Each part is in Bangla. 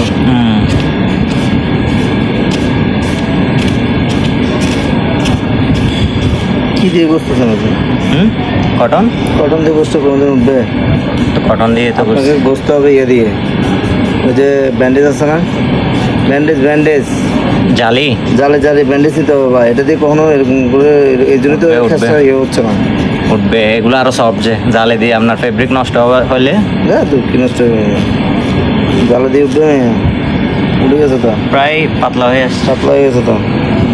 তো। কি দিয়ে বসতেছেন আপনি? কটন কটন দিয়ে বসতে কোনোদিন উঠবে? তো কটন দিয়ে তো আপনাকে বসতে হবে ইয়ে দিয়ে, ওই যে ব্যান্ডেজ আছে না, ব্যান্ডেজ জালি জালে জালে ব্যান্ডেজ নিতে হবে বা এটা দিয়ে কখনো এরকম করে, এই জন্যই তো উঠবে, উঠবে। খেসা ইয়ে হচ্ছে না। উঠবে, এগুলো আরো সফট যে জালে দিয়ে আপনার ফেব্রিক নষ্ট হলে হ্যাঁ তো কি নষ্ট হবে? জালে দিয়ে উঠবে না, উঠে গেছে তো, প্রায় পাতলা হয়ে আসছে। সাপ্লাই হয়ে গেছে তো।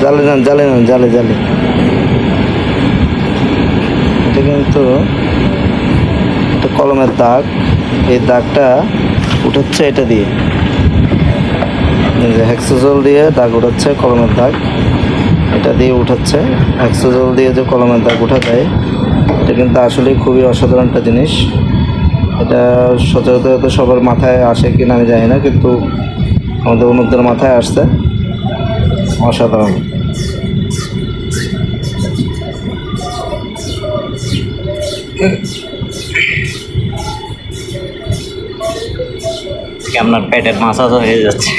জালে না, জালে না, জালে জালে। এটা কিন্তু একটা কলমের দাগ, এই দাগটা উঠাচ্ছে এটা দিয়ে, হেক্সোজল দিয়ে দাগ উঠাচ্ছে, কলমের দাগ এটা দিয়ে উঠাচ্ছে। হেক্সোজল দিয়ে যে কলমের দাগ উঠা যায়, এটা কিন্তু আসলে খুবই অসাধারণ একটা জিনিস। এটা সচরাচর তো সবার মাথায় আসে কিনা আমি জানি না, কিন্তু আমাদের অন্যদের মাথায় আসছে, অসাধারণ। আপনার পেটের মাসাজও হয়ে যাচ্ছে।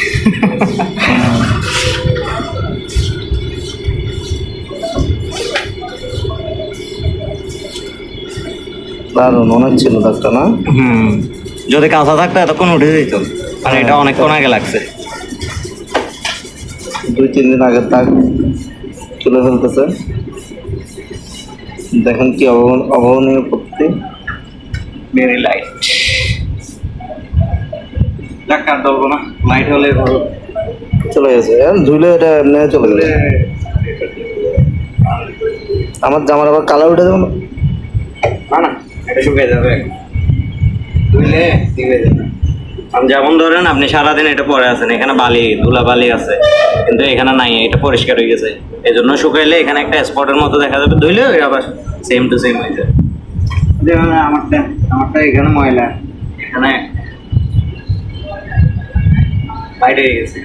দারুণ, অনেক ছিল দাগটা না? যদি কাঁচা থাকতো এতক্ষণ উঠে যেত, মানে এটা অনেকক্ষণ আগে লাগছে। 2-3 দিন আগের দাগ তুলে ফেলতেছে, দেখেন কি অভাবনীয় পদ্ধতি। ভেরি লাইট, ডাক্তার ধরবো না, লাইট হলে চলে গেছে, ধুলে এটা এমনি চলে গেছে। আমার জামার আবার কালার উঠে যাবে না? না না, এটা শুকিয়ে যাবে, ধুইলে ঠিক হয়ে যাবে। যেমন ধরেন আপনি সারাদিন এটা পরে আছেন, এখানে বালি ধুলা বালি আছে, কিন্তু এখানে নাই, এটা পরিষ্কার হয়ে গেছে। এই জন্য শুকাইলে এখানে একটা স্পটের মতো দেখা যাবে, ধুইলে আবার সেম টু সেম হয়ে যায়। যেমন আমারটা এখানে ময়লা, এখানে বাইরে হয়ে গেছে।